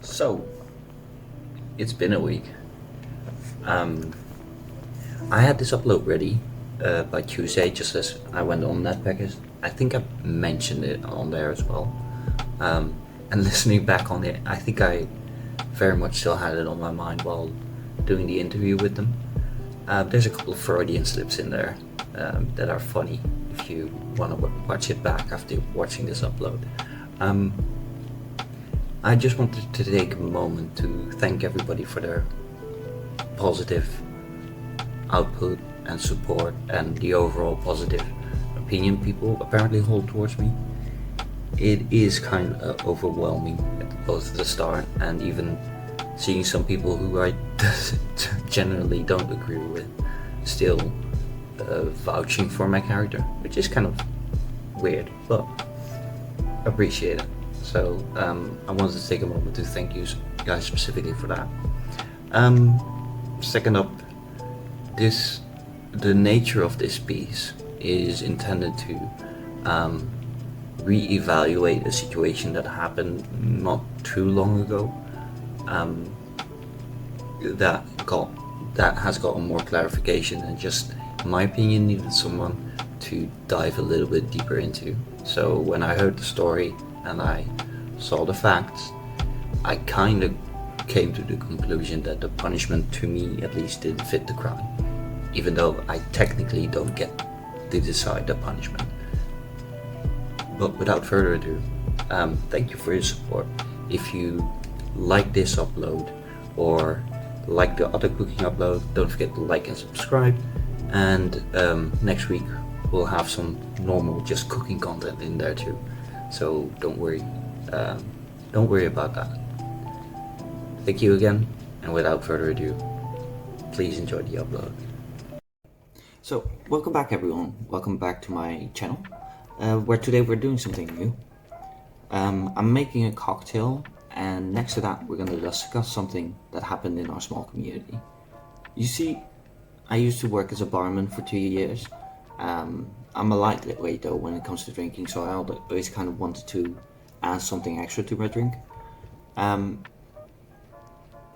So, it's been a week. Um, I had this upload ready by Tuesday, just as I went on that package. I think I mentioned it on there as well. And listening back on it, I think I very much still had it on my mind while doing the interview with them. There's a couple of Freudian slips in there that are funny if you want to watch it back after watching this upload. Um, I just wanted to take a moment to thank everybody for their positive output and support and the overall positive opinion people apparently hold towards me. It is kind of overwhelming at both the start and even seeing some people who I generally don't agree with still vouching for my character, which is kind of weird, but appreciate it. So I wanted to take a moment to thank you guys specifically for that. Second up, the nature of this piece is intended to re-evaluate a situation that happened not too long ago. That has gotten more clarification and just, in my opinion, needed someone to dive a little bit deeper into. So when I heard the story and I saw the facts, I kind of came to the conclusion that the punishment, to me at least, didn't fit the crime, even though I technically don't get to decide the punishment. But without further ado, thank you for your support. If you like this upload or like the other cooking upload, don't forget to like and subscribe. And next week we'll have some normal just cooking content in there too, so don't worry about that. Thank you again, and without further ado, please enjoy the upload. So welcome back everyone, welcome back to my channel, where today we're doing something new. I'm making a cocktail, and next to that we're going to discuss something that happened in our small community. You see, I used to work as a barman for 2 years. I'm a lightweight though when it comes to drinking, so I always kind of wanted to add something extra to my drink.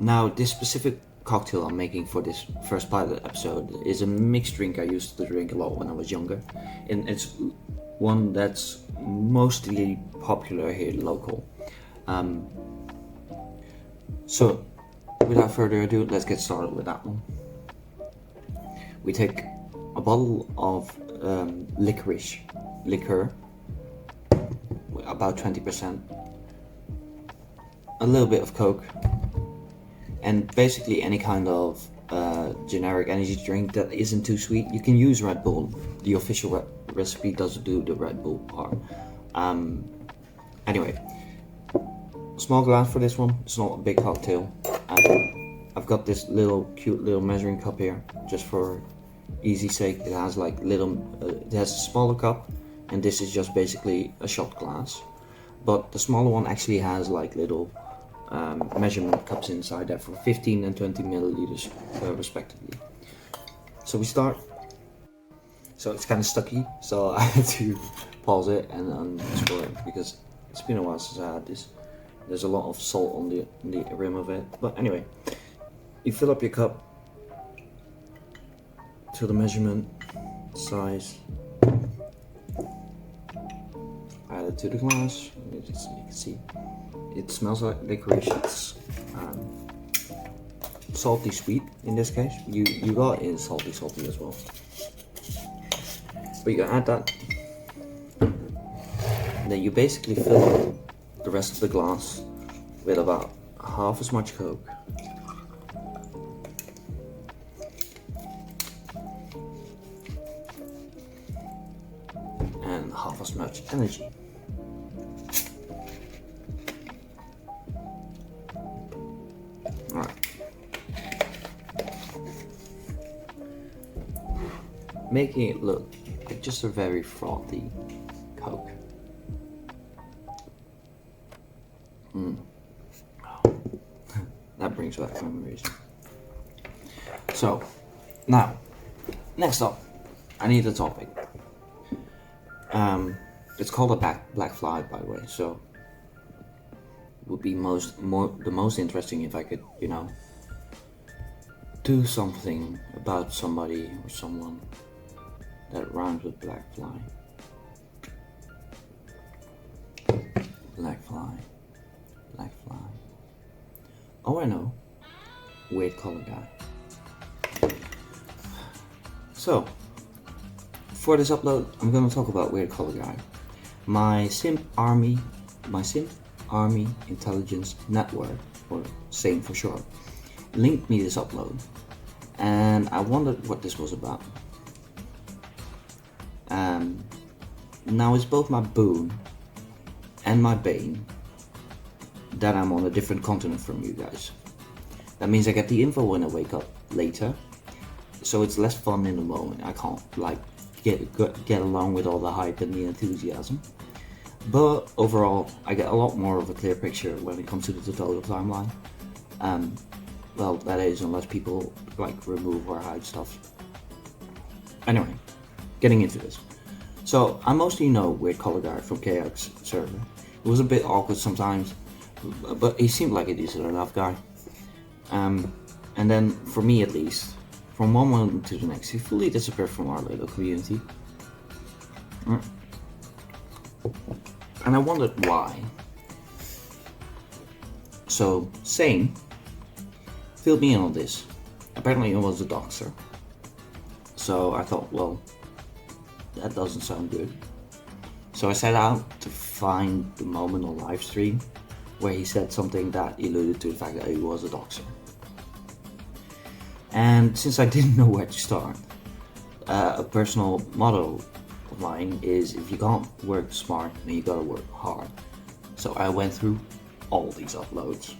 Now this specific cocktail I'm making for this first pilot episode is a mixed drink I used to drink a lot when I was younger, and it's one that's mostly popular here local. So without further ado, let's get started with that one. We take a bottle of liquor, about 20%, a little bit of Coke, and basically any kind of generic energy drink that isn't too sweet. You can use Red Bull. The official recipe does do the Red Bull part. Anyway, small glass for this one. It's not a big cocktail. I've got this cute little measuring cup here, just for easy sake. It has like it has a smaller cup, and this is just basically a shot glass. But the smaller one actually has like little measurement cups inside there for 15 and 20 milliliters respectively. So we start. So it's kind of stucky, so I had to pause it and unscrew it because it's been a while since I had this. There's a lot of salt on the rim of it. But anyway, you fill up your cup to the measurement size, add it to the glass. You can see it smells like licorice. It's salty sweet in this case. You got it salty as well. But you can add that, and then you basically fill the rest of the glass with about half as much Coke and half as much energy. Alright. Making it look like just a very frothy Coke. That brings back memories. So, now, next up, I need a topic. It's called a black fly, by the way. So, would be the most interesting if I could, do something about somebody or someone that rhymes with black fly. Black fly. Black fly. Oh, I know. Weird color guy. So, for this upload, I'm gonna talk about Weird Color Guy. My Simp Army Intelligence Network, or SAIN for short, linked me this upload, and I wondered what this was about. Now it's both my boon and my bane that I'm on a different continent from you guys. That means I get the info when I wake up later, so it's less fun in the moment. I can't get along with all the hype and the enthusiasm. But overall, I get a lot more of a clear picture when it comes to the total timeline. Well, that is, unless people remove or hide stuff. Anyway, getting into this. So I mostly know Weird Color Guy from KX server. It was a bit awkward sometimes, but he seemed like a decent enough guy. And then, for me at least, from one moment to the next, he fully disappeared from our little community. And I wondered why. So, SAIN filled me in on this. Apparently it was a doxer. So I thought, well, that doesn't sound good. So I set out to find the moment on live stream where he said something that alluded to the fact that he was a doxer. And since I didn't know where to start, a personal motto of mine is, if you can't work smart, then you gotta work hard. So I went through all these uploads.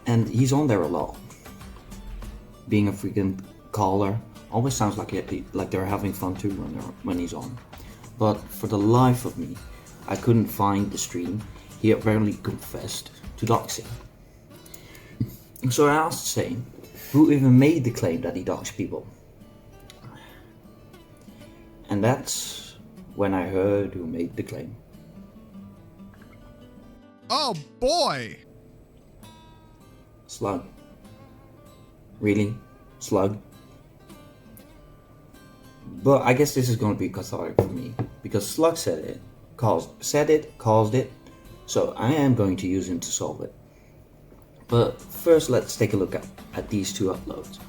And he's on there a lot. Being a freaking caller always sounds like they're having fun too when he's on. But for the life of me, I couldn't find the stream. He apparently confessed to doxing. So I asked SAIN, who even made the claim that he doxed people? And that's when I heard who made the claim. Oh boy! Slug. Really? Slug? But I guess this is going to be cathartic for me, because Slug said it, caused it, so I am going to use him to solve it. But first, let's take a look at these two uploads.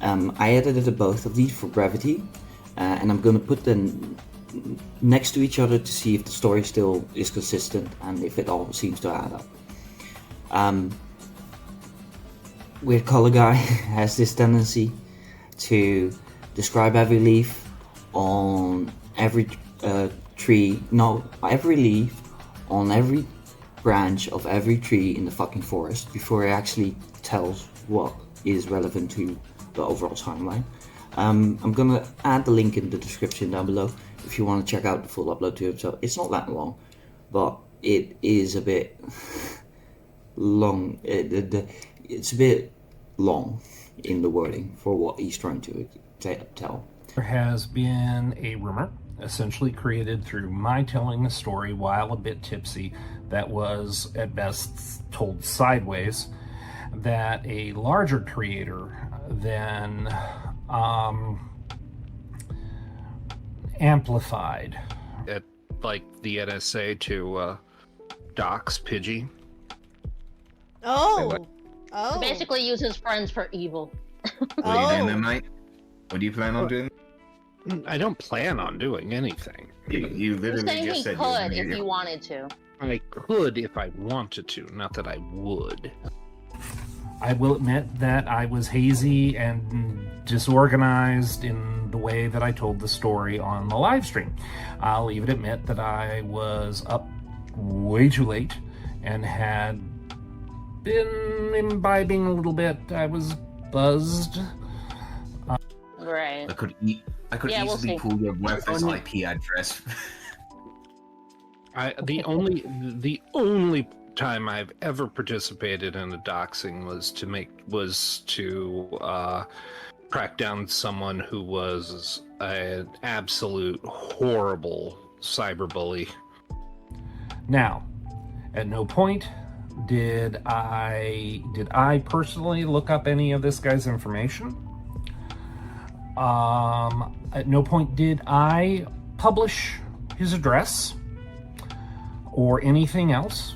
I edited both of these for brevity, and I'm going to put them next to each other to see if the story still is consistent and if it all seems to add up. Weird Color Guy has this tendency to describe every leaf on every every leaf on every branch of every tree in the fucking forest before he actually tells what is relevant to the overall timeline. I'm gonna add the link in the description down below if you want to check out the full upload to it. So it's not that long, but it is a bit long. It's a bit long in the wording for what he's trying to tell. There has been a rumor, essentially created through my telling the story while a bit tipsy, that was at best told sideways, that a larger creator then amplified at the NSA to dox Pidgey. Oh. So basically use his friends for evil. What are you doing there, mate? What do you plan on doing? I don't plan on doing anything. You literally just said he could if you wanted to. I could if I wanted to, not that I would. I will admit that I was hazy and disorganized in the way that I told the story on the live stream. I'll even admit that I was up way too late and had been imbibing a little bit. I was buzzed. Right. I could easily pull your worthless IP address. The only time I've ever participated in a doxing was to track down someone who was an absolute horrible cyberbully. Now, At no point did I personally look up any of this guy's information. At no point did I publish his address or anything else.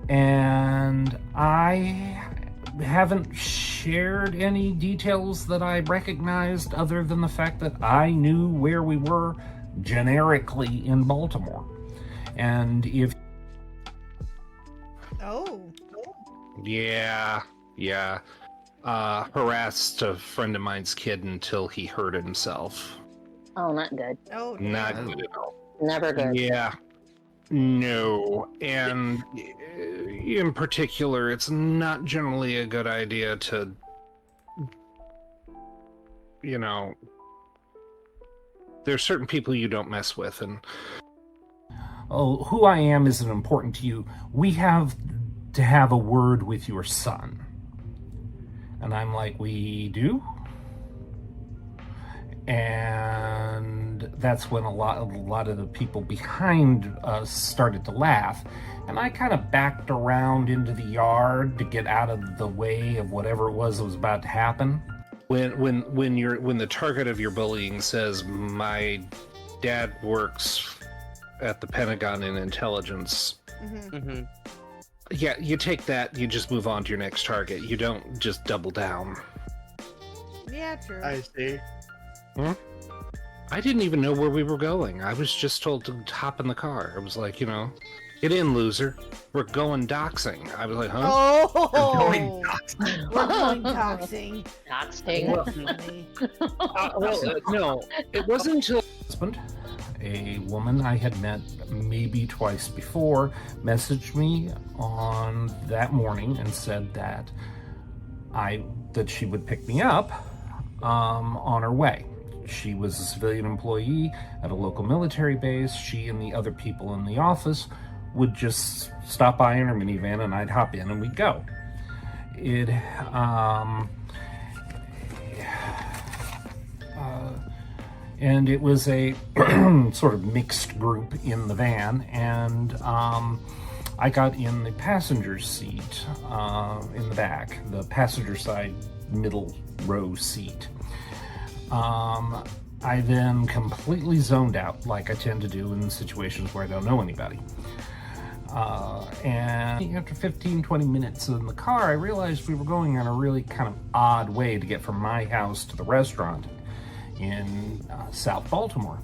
And I haven't shared any details that I recognized other than the fact that I knew where we were generically in Baltimore. And if... Oh. Yeah. Harassed a friend of mine's kid until he hurt himself. Oh, not good. Oh, Not good at all. Never good. Yeah. No. And in particular, it's not generally a good idea to, there's certain people you don't mess with, and who I am isn't important to you. We have to have a word with your son. And I'm like, we do? And that's when a lot of the people behind us started to laugh. And I kind of backed around into the yard to get out of the way of whatever it was that was about to happen. When the target of your bullying says, my dad works at the Pentagon in intelligence, yeah, you take that, you just move on to your next target. You don't just double down. Yeah, true. I see. I didn't even know where we were going. I was just told to hop in the car. I was like, get in, loser. We're going doxing. I was like, huh? Oh! We're going doxing. We're going doxing. Doxing. No, it wasn't until husband, a woman I had met maybe twice before, messaged me on that morning and said that she would pick me up on her way. She was a civilian employee at a local military base. She and the other people in the office would just stop by in her minivan, and I'd hop in and we'd go. And it was a sort of mixed group in the van, and I got in the passenger seat in the back, the passenger side middle row seat. I then completely zoned out, like I tend to do in situations where I don't know anybody. And after 15-20 minutes in the car, I realized we were going on a really kind of odd way to get from my house to the restaurant in South Baltimore.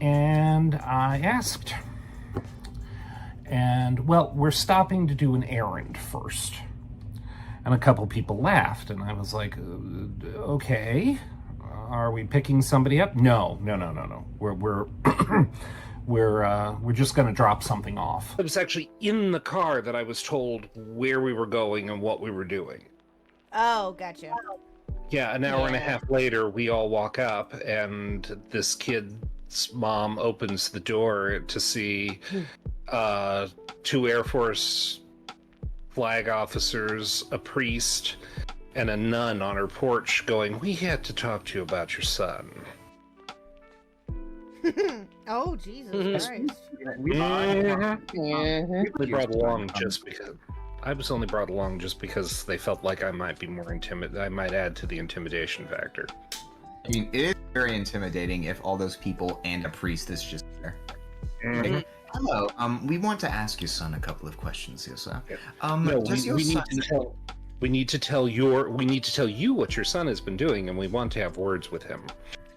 And I asked, and well, we're stopping to do an errand first. And a couple people laughed, and I was like, okay, are we picking somebody up? No. We're we're just going to drop something off. It was actually in the car that I was told where we were going and what we were doing. Oh, gotcha. Yeah, an hour and a half later, we all walk up, and this kid's mom opens the door to see 2 Air Force flag officers, a priest, and a nun on her porch going, "We had to talk to you about your son." Oh, Jesus Christ. We brought along just because. I was only brought along just because they felt like I might be more I might add to the intimidation factor. I mean, it is very intimidating if all those people and a priest is just there. Like, hello, we want to ask your son a couple of questions here, sir. We need to tell you what your son has been doing, and we want to have words with him.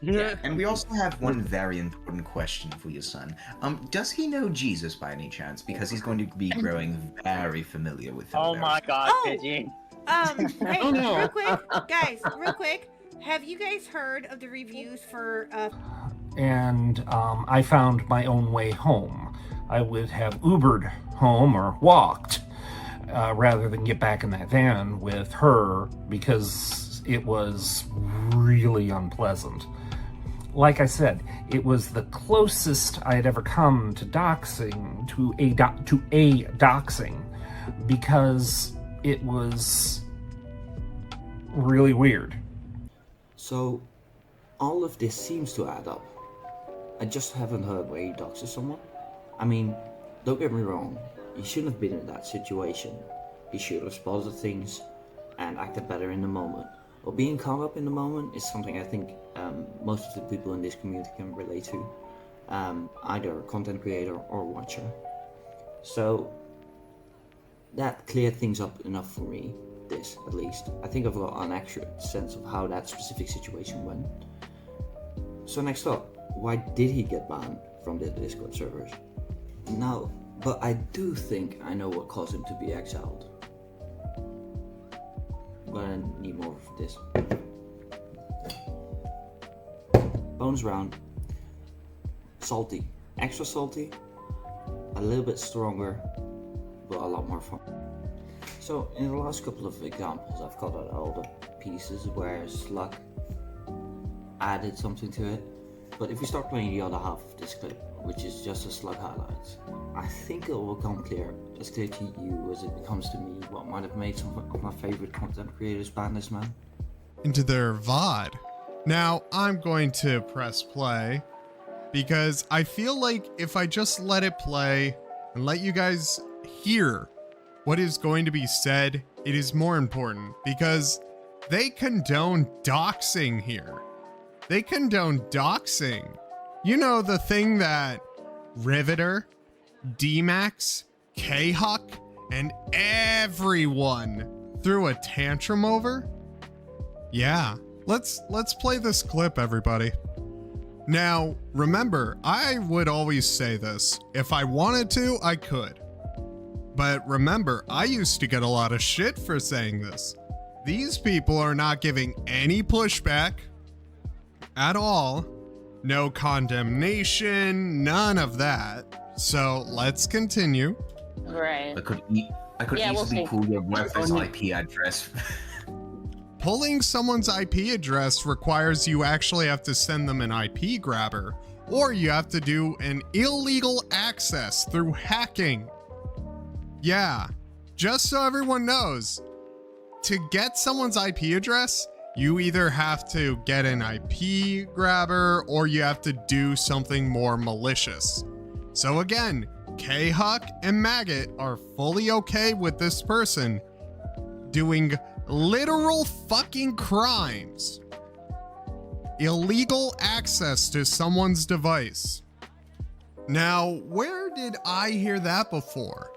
Yeah, and we also have one very important question for your son. Does he know Jesus by any chance? Because he's going to be growing very familiar with him. Oh my God, Pidgey. Hey, real quick, guys, real quick. Have you guys heard of the reviews for? And I found my own way home. I would have Ubered home or walked rather than get back in that van with her because it was really unpleasant. Like I said, it was the closest I had ever come to doxing, to a doxing, because it was really weird. So, all of this seems to add up. I just haven't heard where he doxes someone. I mean, don't get me wrong, he shouldn't have been in that situation. He should have spotted things and acted better in the moment. But being caught up in the moment is something I think most of the people in this community can relate to, either a content creator or watcher. So that cleared things up enough for me, this at least. I think I've got an accurate sense of how that specific situation went. So next up, why did he get banned from the Discord servers? No, but I do think I know what caused him to be exiled. I'm gonna need more of this. Bonus round. Salty. Extra salty. A little bit stronger, but a lot more fun. So in the last couple of examples, I've cut out all the pieces where Slug added something to it. But if we start playing the other half of this clip, which is just a Slug highlights, I think it will become as clear to you as it becomes to me what might have made some of my favorite content creators ban this man. Into their VOD. Now I'm going to press play because I feel like if I just let it play and let you guys hear what is going to be said, it is more important because they condone doxing here. They condone doxing. You know, the thing that Riveter, D-Max, K-Huck, and everyone threw a tantrum over? Yeah, let's play this clip, everybody. Now, remember, I would always say this. If I wanted to, I could. But remember, I used to get a lot of shit for saying this. These people are not giving any pushback at all. No condemnation, none of that. So let's continue. Right. I could Yeah, we'll easily see. pull your website's IP address. Pulling someone's IP address requires you actually have to send them an IP grabber, or you have to do an illegal access through hacking. Yeah, just so everyone knows, to get someone's IP address, you either have to get an IP grabber or you have to do something more malicious. So again, K-Huck and Maggot are fully okay with this person doing literal fucking crimes. Illegal access to someone's device. Now, where did I hear that before?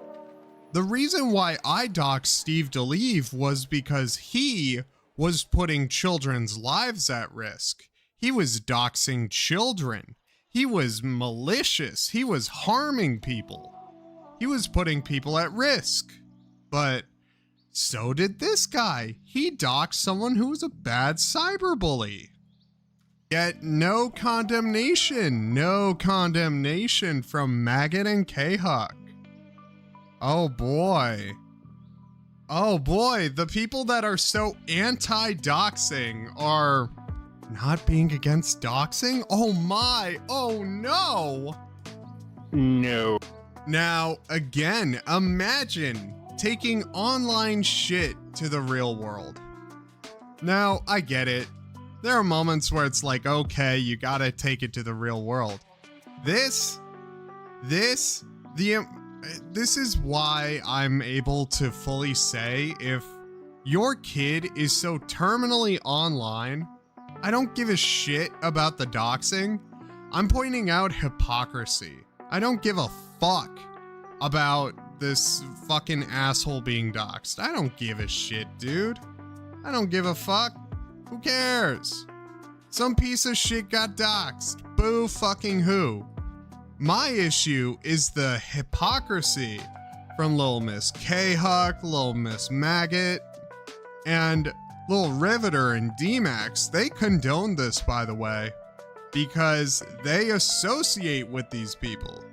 The reason why I doxed Steve DeLeve was because he was putting children's lives at risk. He was doxing children. He was malicious. He was harming people. He was putting people at risk. But so did this guy. He doxed someone who was a bad cyberbully. Yet no condemnation from Maggot and K-Huck. Oh boy. Oh boy, the people that are so anti-doxing are not being against doxing? Oh my, oh no! No. Now, again, imagine taking online shit to the real world. Now, I get it. There are moments where it's like, okay, you gotta take it to the real world. This is why I'm able to fully say if your kid is so terminally online, I don't give a shit about the doxing. I'm pointing out hypocrisy. I don't give a fuck about this fucking asshole being doxed. I don't give a shit, dude. I don't give a fuck. Who cares? Some piece of shit got doxed. Boo fucking who? My issue is the hypocrisy from Lil Miss K-Huck, Lil Miss Maggot, and Lil Riveter and D-Max. They condone this, by the way, because they associate with these people.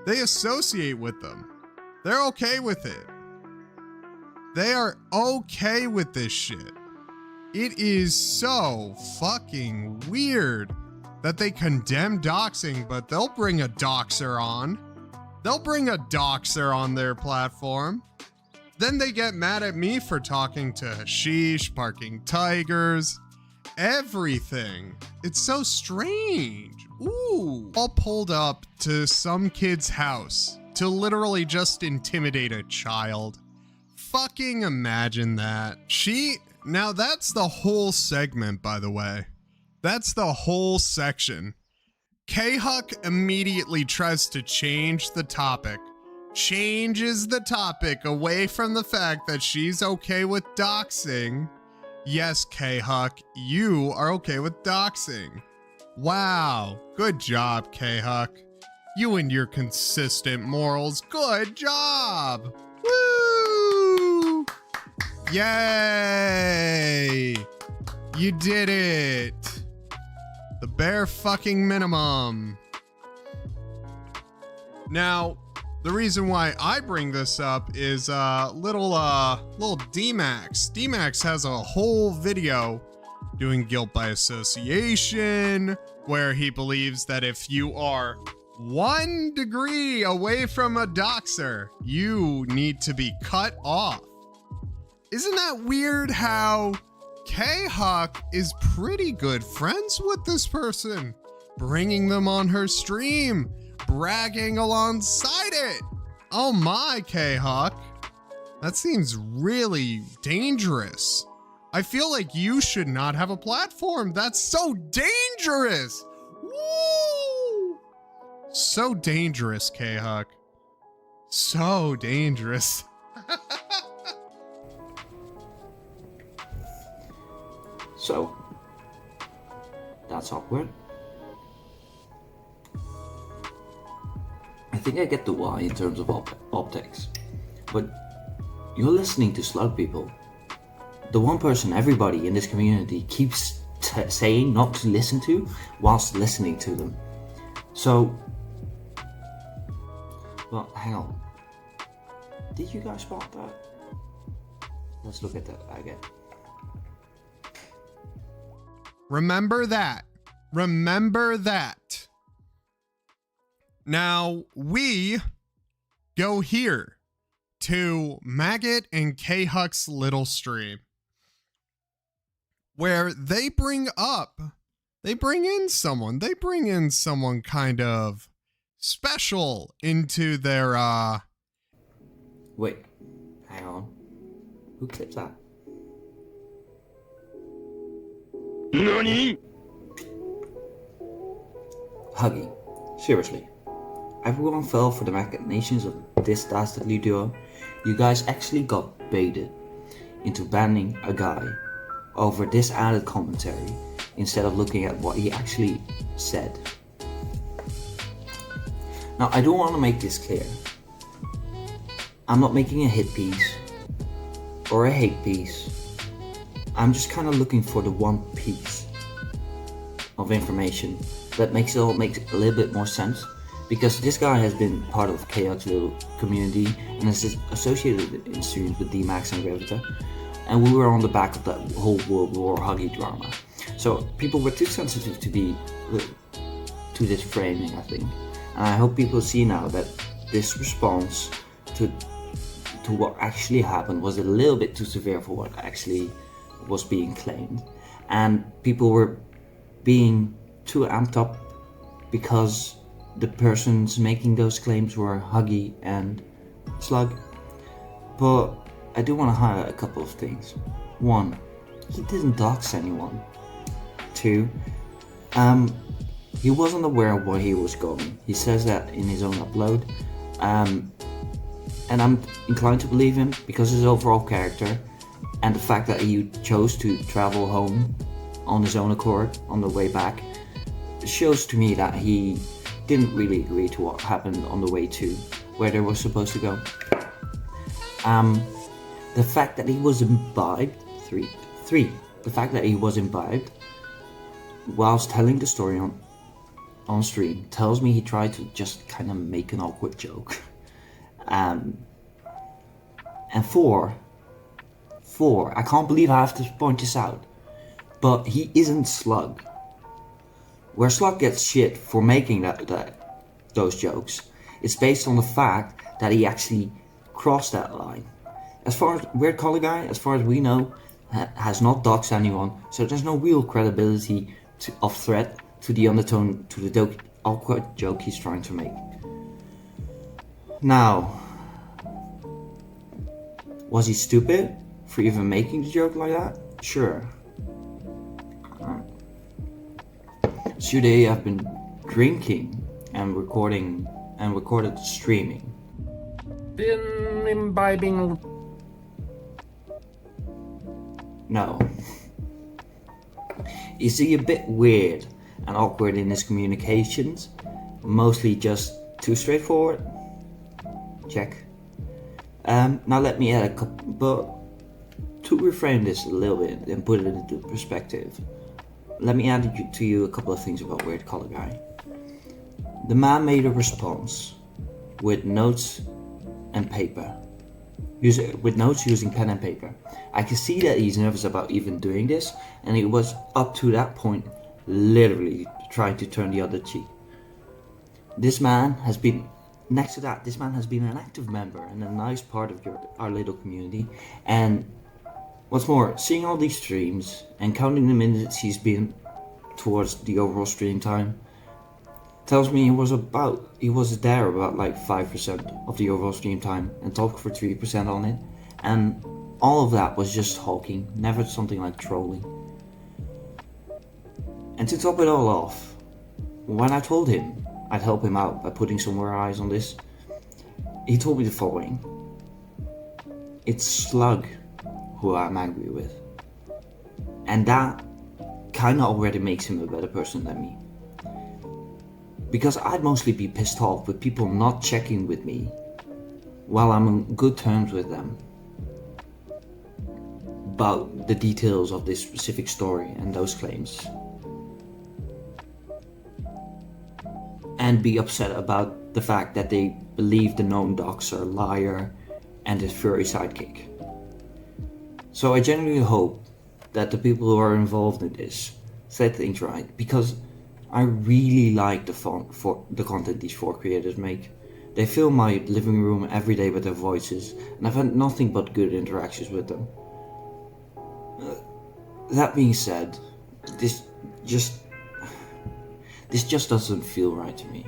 They associate with them. They're okay with it. They are okay with this shit. It is so fucking weird that they condemn doxing, but they'll bring a doxer on. They'll bring a doxer on their platform. Then they get mad at me for talking to Hashish, Parking Tigers, everything. It's so strange. Ooh. All pulled up to some kid's house to literally just intimidate a child. Fucking imagine that. Now that's the whole segment, by the way. That's the whole section. K-Huck immediately tries to change the topic. Changes the topic away from the fact that she's okay with doxing. Yes, K-Huck, you are okay with doxing. Wow, good job, K-Huck. You and your consistent morals, good job! Woo! Yay! You did it! The bare fucking minimum. Now, the reason why I bring this up is little D-Max. D-Max has a whole video doing guilt by association, where he believes that if you are 1 degree away from a doxer, you need to be cut off. Isn't that weird how K-Huck is pretty good friends with this person, bringing them on her stream, bragging alongside it? Oh my, K-Huck. That seems really dangerous. I feel like you should not have a platform. That's so dangerous. Woo! So dangerous, K-Huck. So dangerous. So, that's awkward. I think I get the why in terms of optics, but you're listening to slug people. The one person everybody in this community keeps saying not to listen to whilst listening to them. So, well, hang on. Did you guys spot that? Let's look at that again. Remember that. Remember that. Now, we go here to Maggot and K-Huck's little stream, where they bring in someone kind of special into their, Wait, hang on. Who clipped that? NANI?! Huggy, seriously. Everyone fell for the machinations of this dastardly duo. You guys actually got baited into banning a guy over this added commentary instead of looking at what he actually said. Now, I do want to make this clear. I'm not making a hit piece or a hate piece. I'm just kind of looking for the one piece of information that makes it all make a little bit more sense, because this guy has been part of K-Huck's little community and is associated in streams with D-Max and Revita, and we were on the back of that whole World War Huggy drama. So people were too sensitive to this framing, I think, and I hope people see now that this response to what actually happened was a little bit too severe for what actually was being claimed, and people were being too amped up because the persons making those claims were Huggy and Slug. But I do want to highlight a couple of things. One, he didn't dox anyone. Two, he wasn't aware of where he was going. He says that in his own upload, and I'm inclined to believe him because his overall character and the fact that he chose to travel home on his own accord on the way back shows to me that he didn't really agree to what happened on the way to where they were supposed to go. The fact that he was imbibed, the fact that he was imbibed whilst telling the story on stream tells me he tried to just kind of make an awkward joke. And four, I can't believe I have to point this out, but he isn't Slug. Where Slug gets shit for making those jokes, it's based on the fact that he actually crossed that line. As far as Weird Collar Guy, as far as we know, has not doxed anyone, so there's no real credibility of threat to the undertone, to the awkward joke he's trying to make. Now, was he stupid for even making the joke like that? Sure. Should they have been drinking and recorded streaming? Been imbibing. No. Is he a bit weird and awkward in his communications? Mostly just too straightforward? Check. Now let me add a couple, but to reframe this a little bit and put it into perspective, let me add to you a couple of things about Weird Color Guy. The man made a response with notes and paper. With notes using pen and paper. I can see that he's nervous about even doing this, and he was up to that point literally trying to turn the other cheek. This man has been an active member and a nice part of our little community, and what's more, seeing all these streams and counting the minutes he's been towards the overall stream time tells me he was there about like 5% of the overall stream time and talked for 3% on it, and all of that was just talking, never something like trolling. And to top it all off, when I told him I'd help him out by putting some more eyes on this, he told me the following: it's Slug who I'm angry with, and that kinda already makes him a better person than me. Because I'd mostly be pissed off with people not checking with me while I'm on good terms with them about the details of this specific story and those claims, and be upset about the fact that they believe the known doxer, liar, and his furry sidekick. So I genuinely hope that the people who are involved in this set things right, because I really like the content these four creators make. They fill my living room every day with their voices, and I've had nothing but good interactions with them. That being said, this just doesn't feel right to me.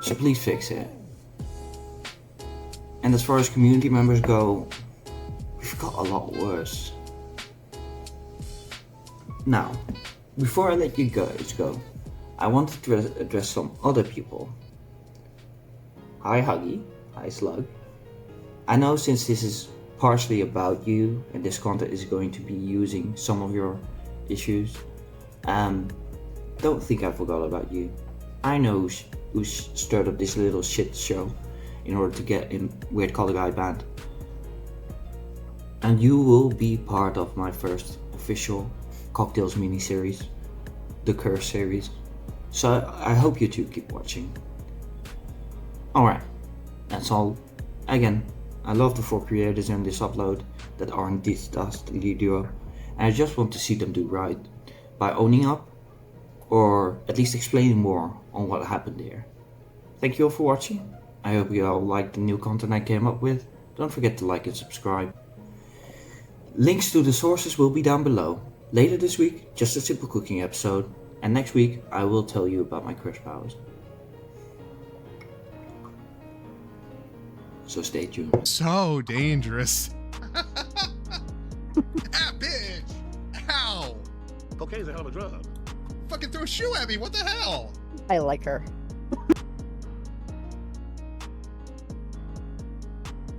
So please fix it. And as far as community members go, we've got a lot worse. Now, before I let you guys go, I wanted to address some other people. Hi Huggy, hi Slug. I know since this is partially about you and this content is going to be using some of your issues, don't think I forgot about you. I know who stirred up this little shit show in order to get in Weird Color Guy banned. And you will be part of my first official Cocktails mini-series, the Curse series. So I hope you two keep watching. Alright, that's all. Again, I love the four creators in this upload that aren't this dastardly duo, and I just want to see them do right by owning up, or at least explaining more on what happened here. Thank you all for watching. I hope you all liked the new content I came up with. Don't forget to like and subscribe. Links to the sources will be down below. Later this week, just a simple cooking episode, and next week I will tell you about my curse powers. So stay tuned. So dangerous. Ah, bitch! Ow! Cocaine's a hell of a drug. Fucking threw a shoe at me, what the hell? I like her.